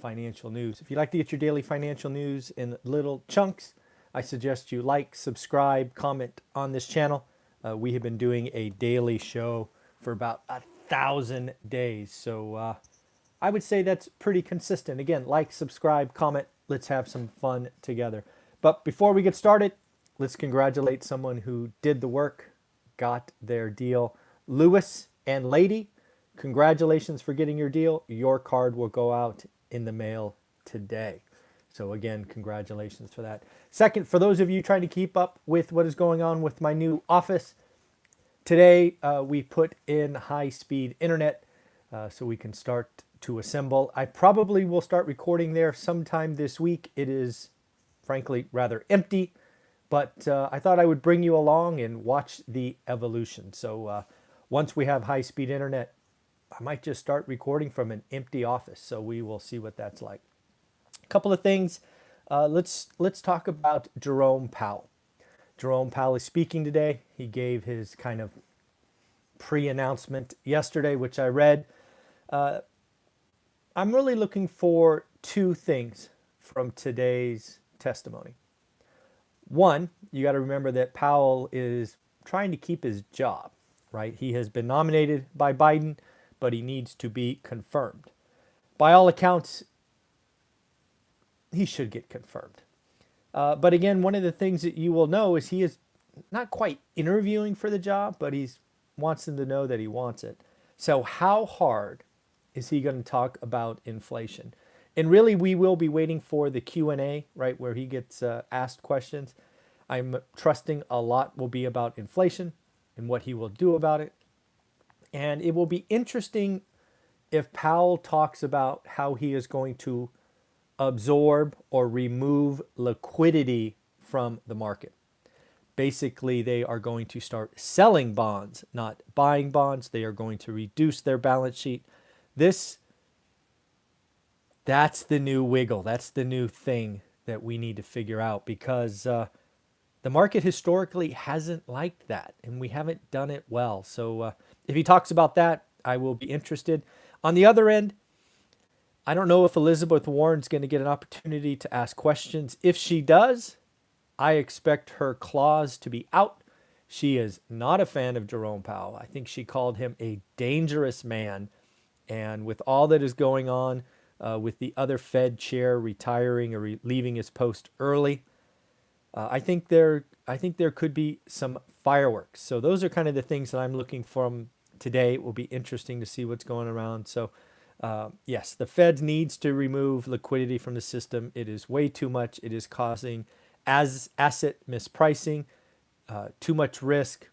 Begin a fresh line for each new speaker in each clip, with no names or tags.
financial news. If you'd like to get your daily financial news in little chunks, I suggest you like, subscribe, comment on this channel. We have been doing a daily show for about 1,000 days. So I would say that's pretty consistent. Again, like, subscribe, comment. Let's have some fun together. But before we get started, let's congratulate someone who did the work, got their deal. Lewis and Lady, congratulations for getting your deal. Your card will go out in the mail today. So again, congratulations for that. Second, for those of you trying to keep up with what is going on with my new office, today we put in high-speed internet so we can start to assemble. I probably will start recording there sometime this week. It is frankly rather empty, but I thought I would bring you along and watch the evolution. So once we have high-speed internet, I might just start recording from an empty office. So we will see what that's like. A couple of things. Let's talk about Jerome Powell. Jerome Powell is speaking today. He gave his kind of pre-announcement yesterday, which I read. I'm really looking for two things from today's testimony. One, you got to remember that Powell is trying to keep his job, right? He has been nominated by Biden, but he needs to be confirmed. By all accounts, he should get confirmed. But again, one of the things that you will know is he is not quite interviewing for the job, but he wants them to know that he wants it. So how hard is he going to talk about inflation? And really, we will be waiting for the Q&A, right, where he gets asked questions. I'm trusting a lot will be about inflation and what he will do about it. And it will be interesting if Powell talks about how he is going to absorb or remove liquidity from the market. Basically, they are going to start selling bonds, not buying bonds. They are going to reduce their balance sheet. That's the new wiggle. That's the new thing that we need to figure out, because the market historically hasn't liked that, and we haven't done it well. So if he talks about that, I will be interested. On the other end, I don't know if Elizabeth Warren's going to get an opportunity to ask questions. If she does, I expect her claws to be out. She is not a fan of Jerome Powell. I think she called him a dangerous man. And with all that is going on with the other Fed chair retiring or leaving his post early, I think there could be some fireworks. So those are kind of the things that I'm looking from today. It will be interesting to see what's going around. So yes, the Fed needs to remove liquidity from the system. It is way too much. It is causing asset mispricing, too much risk.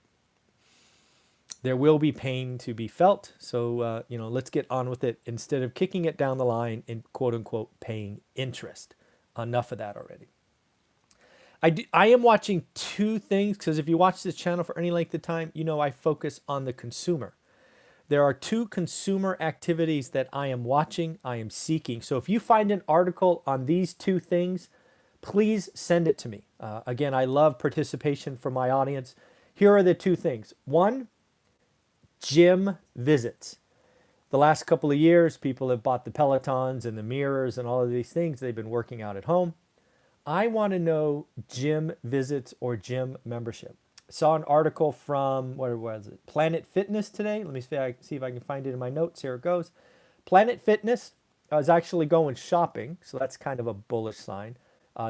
There will be pain to be felt. So, let's get on with it instead of kicking it down the line and quote unquote paying interest. Enough of that already. I am watching two things, because if you watch this channel for any length of time, you know I focus on the consumer. There are two consumer activities that I am watching, I am seeking. So if you find an article on these two things, please send it to me. Again, I love participation from my audience. Here are the two things. One, gym visits. The last couple of years, people have bought the Pelotons and the mirrors and all of these things. They've been working out at home. I want to know gym visits or gym membership. Saw an article from, where was it? Planet Fitness today. Let me see if I can find it in my notes. Here it goes. Planet Fitness is actually going shopping, so that's kind of a bullish sign.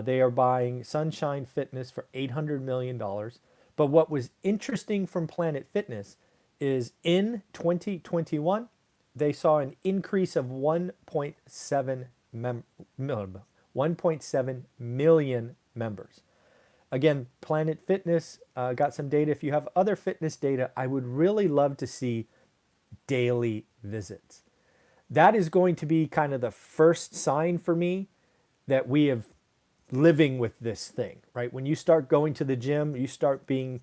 They are buying Sunshine Fitness for $800 million. But what was interesting from Planet Fitness is in 2021, they saw an increase of 1.7 million members. Again, Planet Fitness got some data. If you have other fitness data, I would really love to see daily visits. That is going to be kind of the first sign for me that we have living with this thing, right? When you start going to the gym, you start being,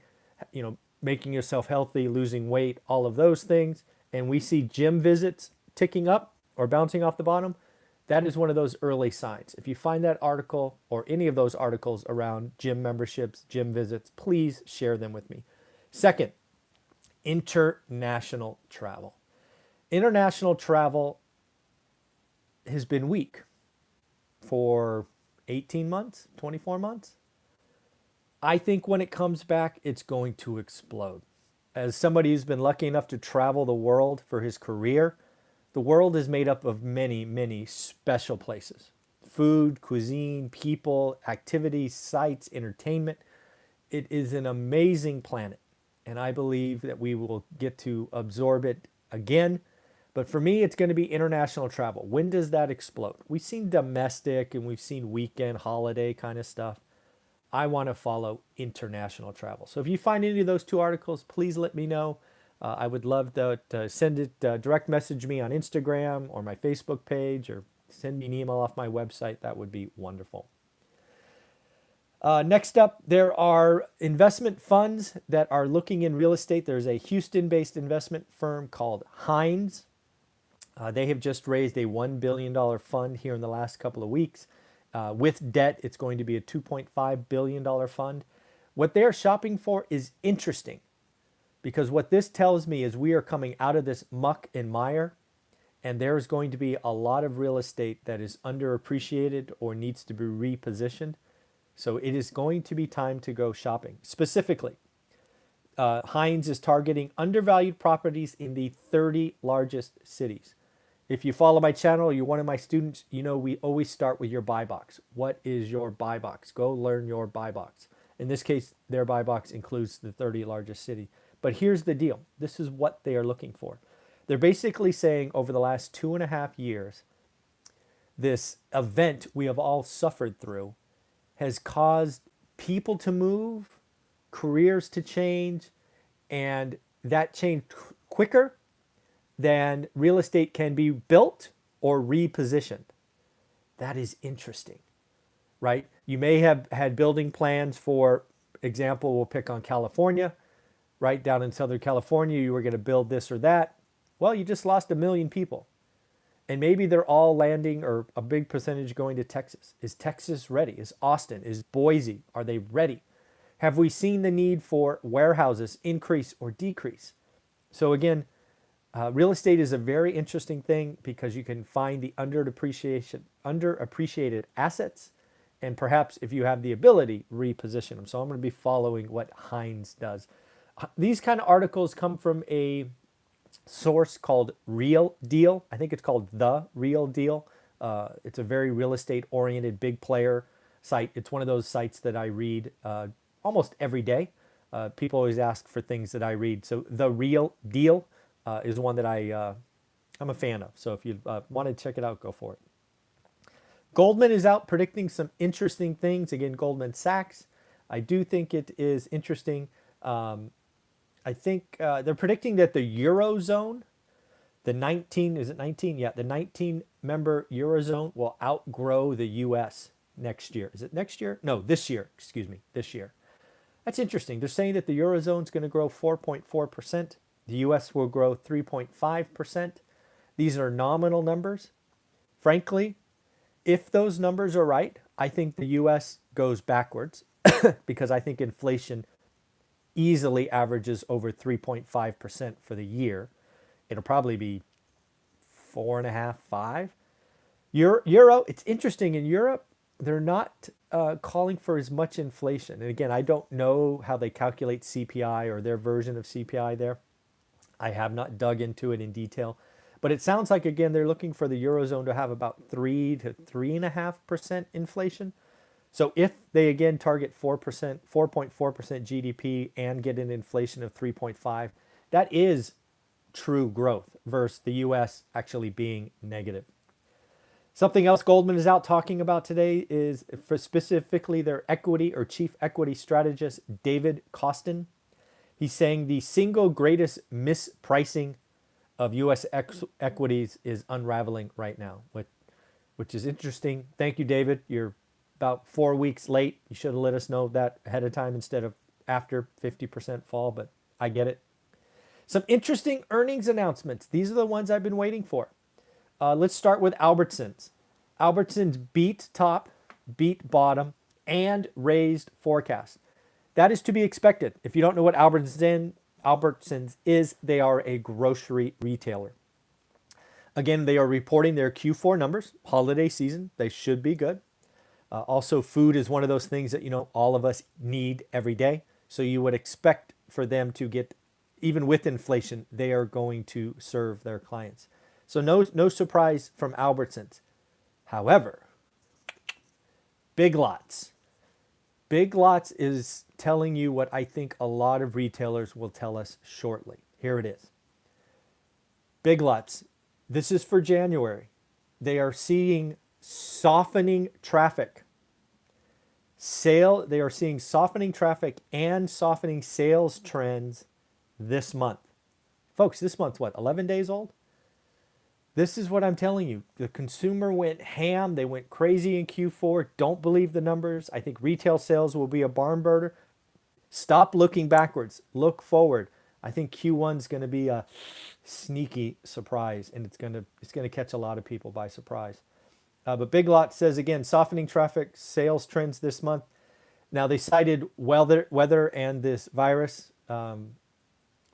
making yourself healthy, losing weight, all of those things, and we see gym visits ticking up or bouncing off the bottom, that is one of those early signs. If you find that article or any of those articles around gym memberships, gym visits, please share them with me. Second, international travel. International travel has been weak. for 18 months, 24 months. I think when it comes back, it's going to explode. As somebody who's been lucky enough to travel the world for his career, the world is made up of many, many special places. Food, cuisine, people, activities, sites, entertainment. It is an amazing planet. And I believe that we will get to absorb it again. But for me, it's going to be international travel. When does that explode? We've seen domestic and we've seen weekend, holiday kind of stuff. I want to follow international travel. So if you find any of those two articles, please let me know. I would love to send it, direct message me on Instagram or my Facebook page, or send me an email off my website. That would be wonderful. Next up, there are investment funds that are looking in real estate. There's a Houston-based investment firm called Hines. They have just raised a $1 billion fund here in the last couple of weeks. With debt, it's going to be a $2.5 billion fund. What they're shopping for is interesting, because what this tells me is we are coming out of this muck and mire, and there's going to be a lot of real estate that is underappreciated or needs to be repositioned. So it is going to be time to go shopping. Specifically, Hines is targeting undervalued properties in the 30 largest cities. If you follow my channel, you're one of my students, you know we always start with your buy box. What is your buy box? Go learn your buy box. In this case, their buy box includes the 30 largest city. But here's the deal. This is what they are looking for. They're basically saying over the last 2.5 years, this event we have all suffered through has caused people to move, careers to change, and that changed quicker than real estate can be built or repositioned. That is interesting, right? You may have had building plans, for example, we'll pick on California, right? Down in Southern California, you were going to build this or that. Well, you just lost 1 million people. And maybe they're all landing, or a big percentage going to Texas. Is Texas ready? Is Austin? Is Boise? Are they ready? Have we seen the need for warehouses increase or decrease? So again, real estate is a very interesting thing because you can find the underappreciated assets, and perhaps if you have the ability, reposition them. So I'm going to be following what Hines does. These kind of articles come from a source called Real Deal. I think it's called The Real Deal. It's a very real estate oriented big player site. It's one of those sites that I read almost every day. People always ask for things that I read. So The Real Deal is one that I'm a fan of. So if you want to check it out, go for it. Goldman is out predicting some interesting things. Again, Goldman Sachs. I do think it is interesting. I think they're predicting that the Eurozone, the 19, is it 19? Yeah, the 19 member Eurozone will outgrow the US next year. Is it next year? No, this year, excuse me, this year. That's interesting. They're saying that the Eurozone is going to grow 4.4%. The US will grow 3.5%. These are nominal numbers. Frankly, if those numbers are right, I think the US goes backwards because I think inflation easily averages over 3.5% for the year. It'll probably be 4.5, 5. Euro, it's interesting. In Europe, they're not calling for as much inflation. And again, I don't know how they calculate CPI or their version of CPI there. I have not dug into it in detail. But it sounds like, again, they're looking for the Eurozone to have about 3 to 3.5% inflation. So if they again target 4%, 4.4% GDP and get an inflation of 3.5, that is true growth versus the US actually being negative. Something else Goldman is out talking about today is for specifically their equity or chief equity strategist, David Kostin. He's saying the single greatest mispricing of US equities is unraveling right now, which is interesting. Thank you, David. You're about 4 weeks late. You should have let us know that ahead of time instead of after 50% fall, but I get it. Some interesting earnings announcements. These are the ones I've been waiting for. Let's start with Albertsons. Albertsons beat top, beat bottom, and raised forecast. That is to be expected. If you don't know what Albertsons is, they are a grocery retailer. Again, they are reporting their Q4 numbers, holiday season. They should be good. Also, food is one of those things that, all of us need every day. So you would expect for them to get, even with inflation, they are going to serve their clients. So no surprise from Albertsons. However, Big Lots. Big Lots is telling you what I think a lot of retailers will tell us shortly. Here it is. Big Lots. This is for January. They are seeing softening traffic. They are seeing softening traffic and softening sales trends this month. Folks, this month's what, 11 days old? This is what I'm telling you. The consumer went ham. They went crazy in Q4. Don't believe the numbers. I think retail sales will be a barn burner. Stop looking backwards. Look forward. I think Q1 is going to be a sneaky surprise, and it's going to catch a lot of people by surprise. But Big Lots says, again, softening traffic, sales trends this month. Now, they cited weather and this virus.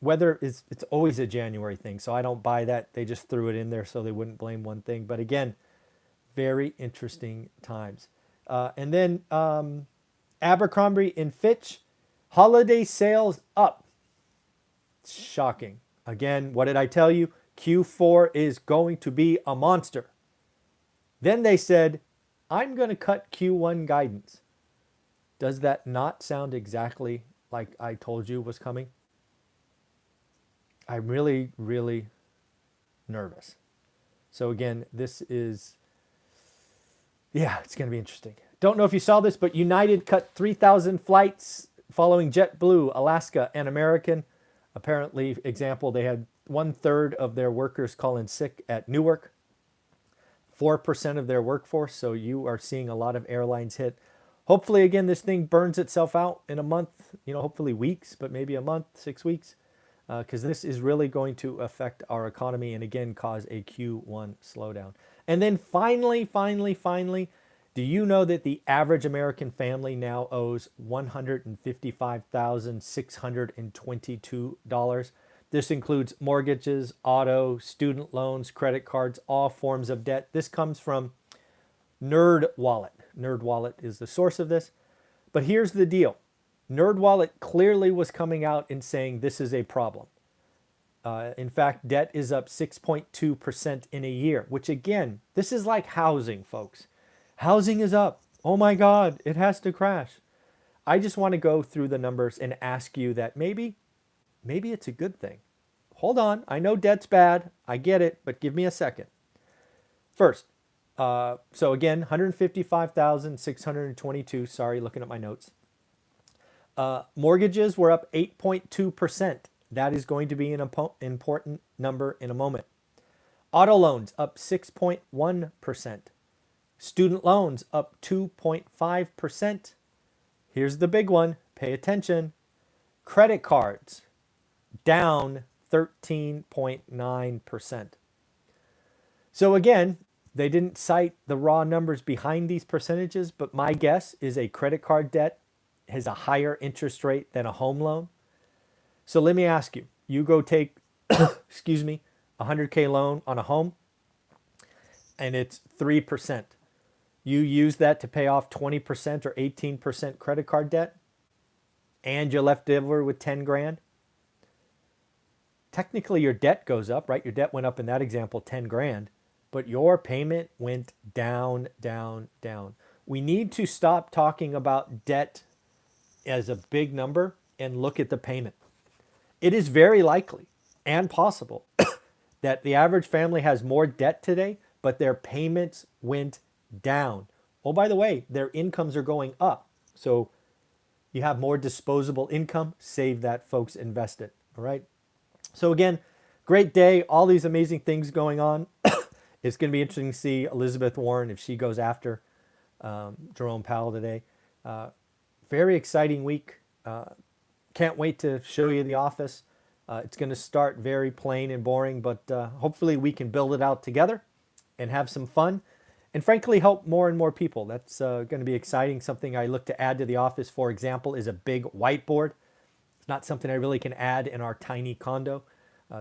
Weather it's always a January thing, so I don't buy that. They just threw it in there so they wouldn't blame one thing. But again, very interesting times. And then Abercrombie and Fitch, holiday sales up. Shocking. Again, what did I tell you? Q4 is going to be a monster. Then they said, I'm going to cut Q1 guidance. Does that not sound exactly like I told you was coming? I'm really, really nervous. So again, this is, it's going to be interesting. Don't know if you saw this, but United cut 3,000 flights following JetBlue, Alaska, and American. Apparently, example, they had 1/3 of their workers call in sick at Newark, 4% of their workforce. So you are seeing a lot of airlines hit. Hopefully, again, this thing burns itself out in a month, hopefully weeks, but maybe a month, 6 weeks. Because this is really going to affect our economy and, again, cause a Q1 slowdown. And then finally, do you know that the average American family now owes $155,622? This includes mortgages, auto, student loans, credit cards, all forms of debt. This comes from NerdWallet. NerdWallet is the source of this. But here's the deal. NerdWallet clearly was coming out and saying this is a problem. In fact, debt is up 6.2% in a year, which again, this is like housing, folks. Housing is up. Oh my God, it has to crash. I just want to go through the numbers and ask you that maybe it's a good thing. Hold on. I know debt's bad. I get it, but give me a second. First, so again, 155,622. Sorry, looking at my notes. Mortgages were up 8.2%. That is going to be an important number in a moment. Auto loans up 6.1%. Student loans up 2.5%. Here's the big one. Pay attention. Credit cards down 13.9%. So again, they didn't cite the raw numbers behind these percentages, but my guess is a credit card debt has a higher interest rate than a home loan. So let me ask you, you go take, excuse me, a 100K loan on a home and it's 3%. You use that to pay off 20% or 18% credit card debt and you're left over with 10 grand. Technically your debt goes up, right? Your debt went up in that example, 10 grand, but your payment went down, down, down. We need to stop talking about debt as a big number and look at the payment. It is very likely and possible that the average family has more debt today, but their payments went down. Oh, by the way, their incomes are going up. So you have more disposable income. Save that, folks. Invest it. All right. So again, great day. All these amazing things going on. It's going to be interesting to see Elizabeth Warren if she goes after Jerome Powell today. Very exciting week. Can't wait to show you the office. It's going to start very plain and boring, but hopefully we can build it out together and have some fun and frankly help more and more people. That's going to be exciting. Something I look to add to the office, for example, is a big whiteboard. It's not something I really can add in our tiny condo.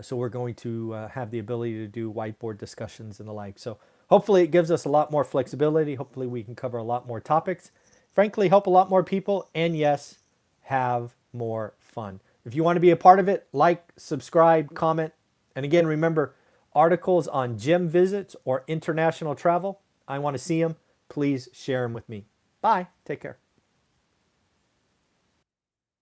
So we're going to have the ability to do whiteboard discussions and the like. So hopefully it gives us a lot more flexibility. Hopefully we can cover a lot more topics. Frankly, help a lot more people. And yes, have more fun. If you want to be a part of it, like, subscribe, comment. And again, remember, articles on gym visits or international travel, I want to see them. Please share them with me. Bye. Take care.